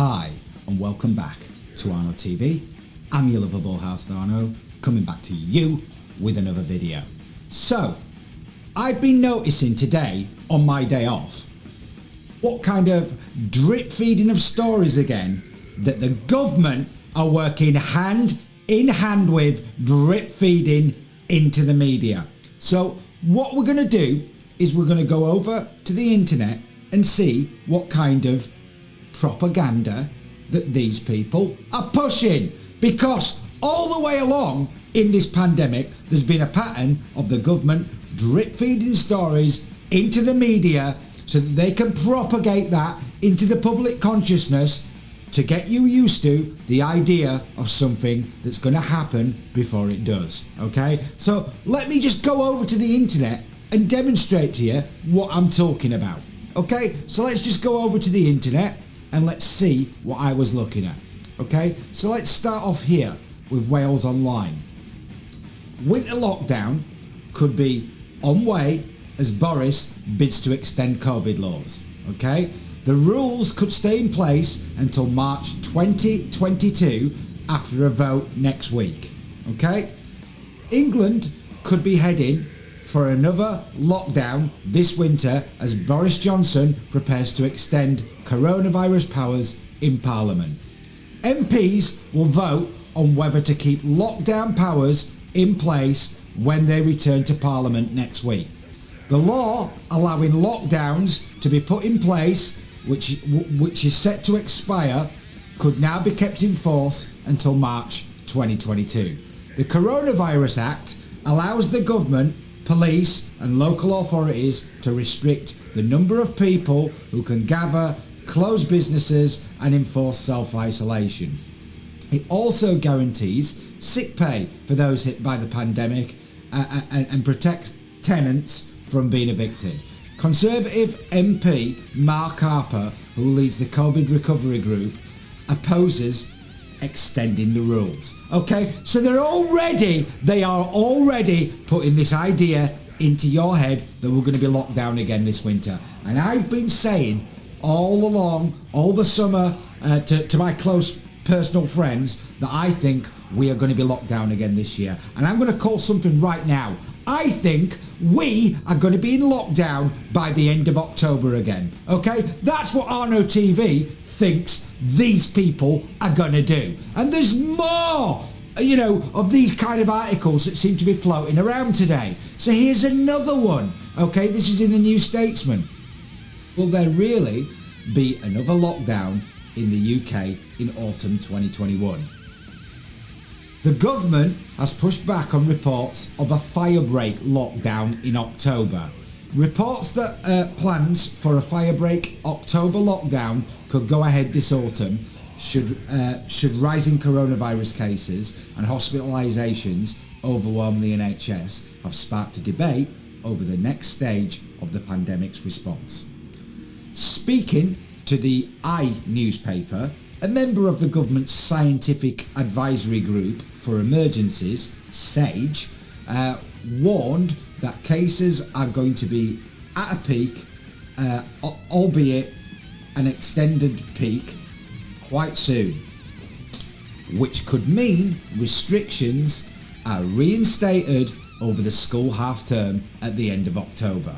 Hi and welcome back to Arno TV. I'm your lovable host Arno, coming back to you with another video. So, I've been noticing today on my day off what kind of drip feeding of stories again that the government are working hand in hand with, drip feeding into the media. So what we're going to do is we're going to go over to the internet and see what kind of propaganda that these people are pushing, because all the way along in this pandemic there's been a pattern of the government drip feeding stories into the media so that they can propagate that into the public consciousness to get you used to the idea of something that's going to happen before it does. Okay, so let me just go over to the internet and demonstrate to you what I'm talking about. Okay, so let's just go over to the internet and let's see what I was looking at. Okay, so let's start off here with Wales Online. Winter lockdown could be on way as Boris bids to extend COVID laws. Okay, the rules could stay in place until March 2022 after a vote next week. Okay, England could be heading for another lockdown this winter as Boris Johnson prepares to extend coronavirus powers in Parliament. MPs will vote on whether to keep lockdown powers in place when they return to Parliament next week. The law allowing lockdowns to be put in place, which is set to expire, could now be kept in force until March 2022. The Coronavirus Act allows the government, police and local authorities to restrict the number of people who can gather, close businesses and enforce self-isolation. It also guarantees sick pay for those hit by the pandemic and protects tenants from being evicted. Conservative MP Mark Harper, who leads the COVID recovery group, opposes extending the rules. Okay, so they are already putting this idea into your head that we're going to be locked down again this winter. And I've been saying all along, all the summer, to my close personal friends that I think we are going to be locked down again this year. And I'm going to call something right now. I think we are going to be in lockdown by the end of October again. Okay, that's what Arno TV thinks these people are going to do. And there's more, of these kind of articles that seem to be floating around today. So here's another one. Okay, this is in the New Statesman. Will there really be another lockdown in the UK in autumn 2021? The government has pushed back on reports of a firebreak lockdown in October. Reports that plans for a firebreak October lockdown could go ahead this autumn should rising coronavirus cases and hospitalisations overwhelm the NHS have sparked a debate over the next stage of the pandemic's response. Speaking to the newspaper, a member of the government's Scientific Advisory Group for Emergencies, SAGE, warned that cases are going to be at a peak, albeit an extended peak, quite soon, which could mean restrictions are reinstated over the school half term at the end of October.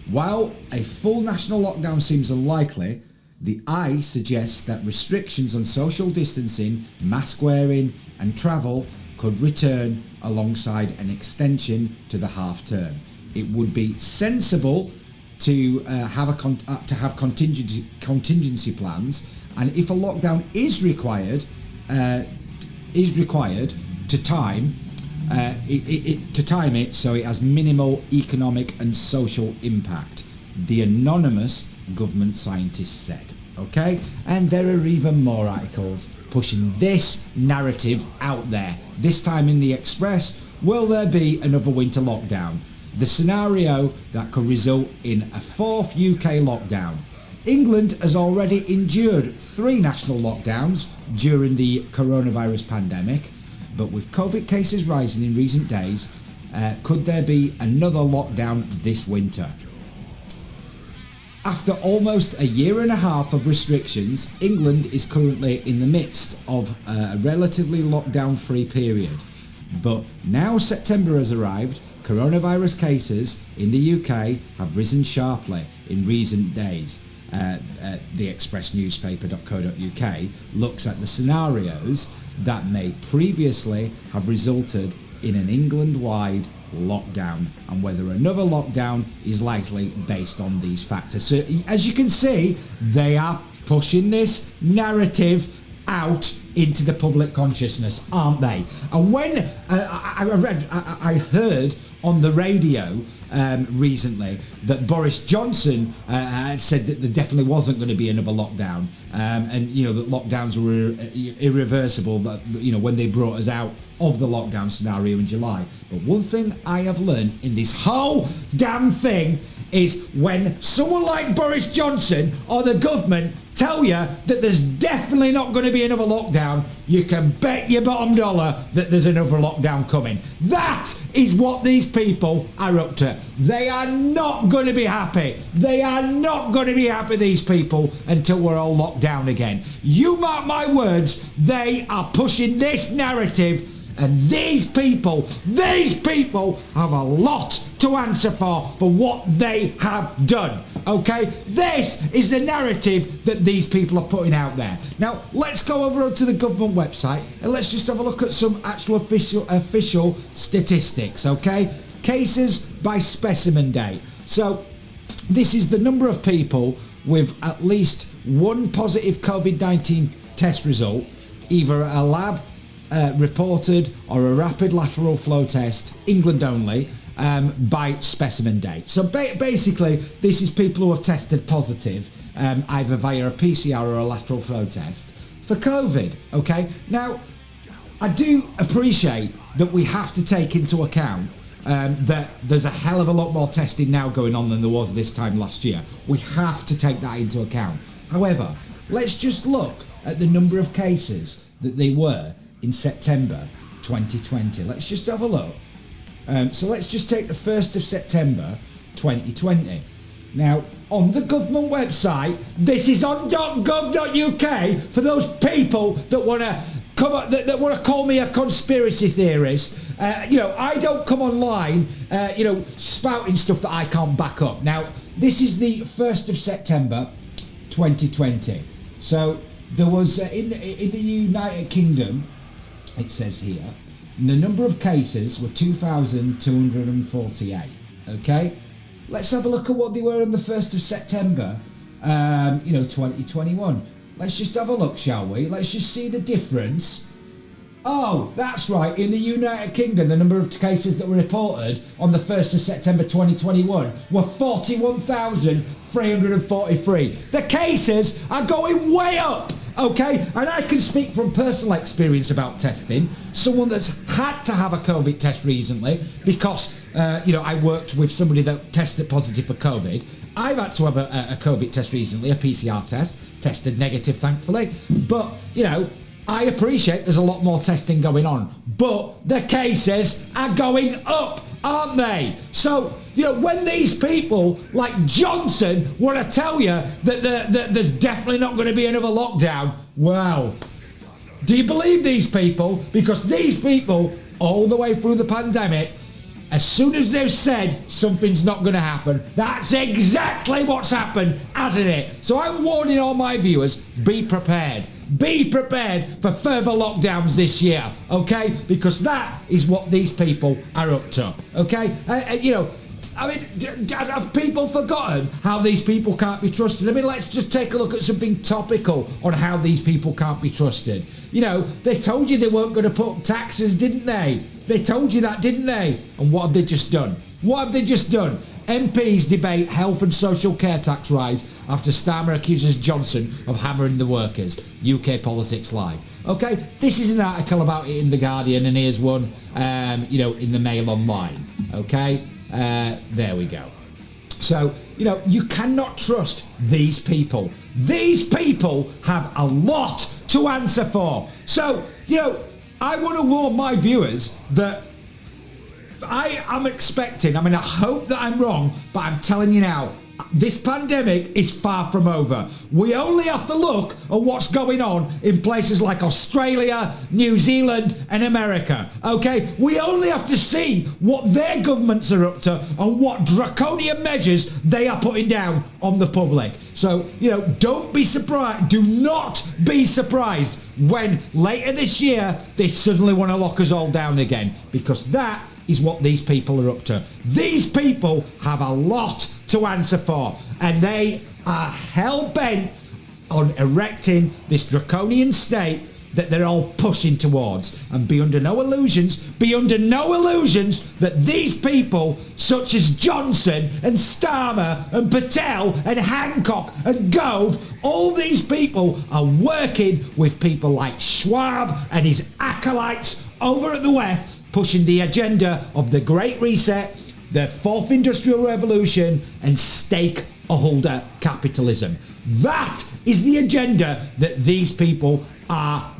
While a full national lockdown seems unlikely, the Eye suggests that restrictions on social distancing, mask wearing and travel could return alongside an extension to the half term. It would be sensible to have contingency plans, and if a lockdown is required to time it so it has minimal economic and social impact, the anonymous government scientist said. Okay, and there are even more articles pushing this narrative out there. This time in the Express, will there be another winter lockdown? The scenario that could result in a fourth UK lockdown. England has already endured 3 national lockdowns during the coronavirus pandemic, but with COVID cases rising in recent days, could there be another lockdown this winter? After almost a year and a half of restrictions, England is currently in the midst of a relatively lockdown-free period. But now September has arrived, coronavirus cases in the UK have risen sharply in recent days. The expressnewspaper.co.uk looks at the scenarios that may previously have resulted in an England-wide lockdown and whether another lockdown is likely based on these factors. So as you can see, they are pushing this narrative out into the public consciousness, aren't they? And when I heard on the radio recently that Boris Johnson said that there definitely wasn't going to be another lockdown, and that lockdowns were irreversible, but when they brought us out of the lockdown scenario in July. But one thing I have learned in this whole damn thing is when someone like Boris Johnson or the government tell you that there's definitely not going to be another lockdown, you can bet your bottom dollar that there's another lockdown coming. That is what these people are up to. They are not going to be happy. They are not going to be happy, these people, until we're all locked down again. You mark my words, they are pushing this narrative. And these people have a lot to answer for what they have done, okay? This is the narrative that these people are putting out there. Now, let's go over to the government website and let's just have a look at some actual official statistics, okay? Cases by specimen day. So, this is the number of people with at least one positive COVID-19 test result, either a lab reported or a rapid lateral flow test, England only, by specimen day. So basically, this is people who have tested positive, either via a PCR or a lateral flow test for COVID, okay? Now, I do appreciate that we have to take into account that there's a hell of a lot more testing now going on than there was this time last year. We have to take that into account. However, let's just look at the number of cases that they were in September 2020. Let's just have a look. So let's just take the 1st of September 2020. Now, on the government website, this is on .gov.uk for those people that want to that want to call me a conspiracy theorist. I don't come online, spouting stuff that I can't back up. Now, this is the 1st of September 2020. So there was in the United Kingdom, it says here, the number of cases were 2,248. Okay, let's have a look at what they were on the 1st of September, 2021. Let's just have a look, shall we? Let's just see the difference. Oh, that's right. In the United Kingdom, the number of cases that were reported on the 1st of September 2021 were 41,343. The cases are going way up. Okay, and I can speak from personal experience about testing. Someone that's had to have a COVID test recently because, I worked with somebody that tested positive for COVID. I've had to have a COVID test recently, a PCR test, tested negative, thankfully. But, I appreciate there's a lot more testing going on. But the cases are going up, aren't they? So, when these people like Johnson want to tell you that there's definitely not going to be another lockdown, well, do you believe these people? Because these people, all the way through the pandemic, as soon as they've said something's not going to happen, that's exactly what's happened, hasn't it? So I'm warning all my viewers, be prepared. Be prepared for further lockdowns this year, okay? Because that is what these people are up to, okay? Have people forgotten how these people can't be trusted? Let's just take a look at something topical on how these people can't be trusted. They told you they weren't going to put up taxes, didn't they? They told you that, didn't they? And what have they just done? What have they just done? MPs debate health and social care tax rise after Starmer accuses Johnson of hammering the workers. UK Politics Live. Okay, this is an article about it in The Guardian, and here's one, in the Mail Online. Okay, there we go. So, you cannot trust these people. These people have a lot to answer for. So, I want to warn my viewers that I am expecting, I hope that I'm wrong, but I'm telling you now, This pandemic is far from over. We only have to look at what's going on in places like Australia, New Zealand and America, okay? We only have to see what their governments are up to and what draconian measures they are putting down on the public. So, you know, don't be surprised, do not be surprised when later this year they suddenly want to lock us all down again, because that is what these people are up to. These people have a lot to answer for, and they are hell-bent on erecting this draconian state that they're all pushing towards. And be under no illusions that these people such as Johnson and Starmer and Patel and Hancock and Gove, all these people are working with people like Schwab and his acolytes over at the left, pushing the agenda of the Great Reset, the Fourth Industrial Revolution and stakeholder capitalism. That is the agenda that these people are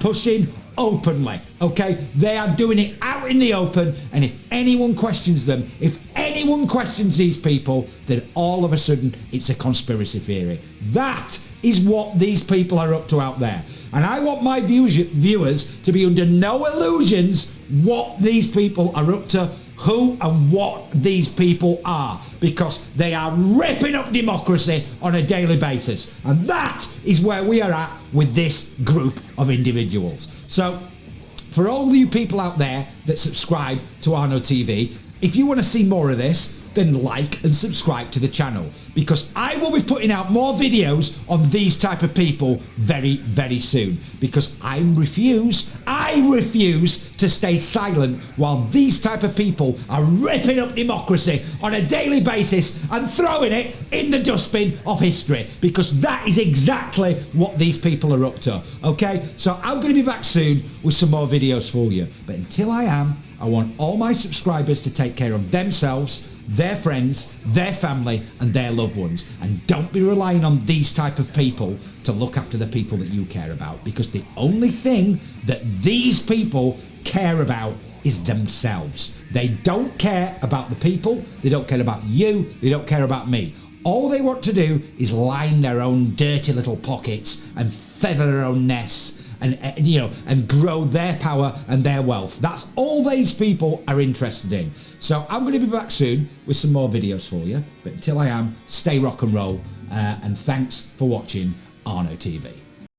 pushing openly, okay? They are doing it out in the open, and if anyone questions them, if anyone questions these people, then all of a sudden it's a conspiracy theory. That is what these people are up to out there. And I want my viewers to be under no illusions what these people are up to, who and what these people are, because they are ripping up democracy on a daily basis. And that is where we are at with this group of individuals. So for all you people out there that subscribe to Arno TV, if you want to see more of this, then like and subscribe to the channel, because I will be putting out more videos on these type of people very, very soon, because I refuse to stay silent while these type of people are ripping up democracy on a daily basis and throwing it in the dustbin of history, because that is exactly what these people are up to, okay? So I'm going to be back soon with some more videos for you, but until I am, I want all my subscribers to take care of themselves, their friends, their family and their loved ones, and don't be relying on these type of people to look after the people that you care about, because the only thing that these people care about is themselves. They don't care about the people, they don't care about you, they don't care about me. All they want to do is line their own dirty little pockets and feather their own nests and you know, and grow their power and their wealth. That's all these people are interested in. So I'm going to be back soon with some more videos for you, but until I am, stay rock and roll, and thanks for watching Arno TV.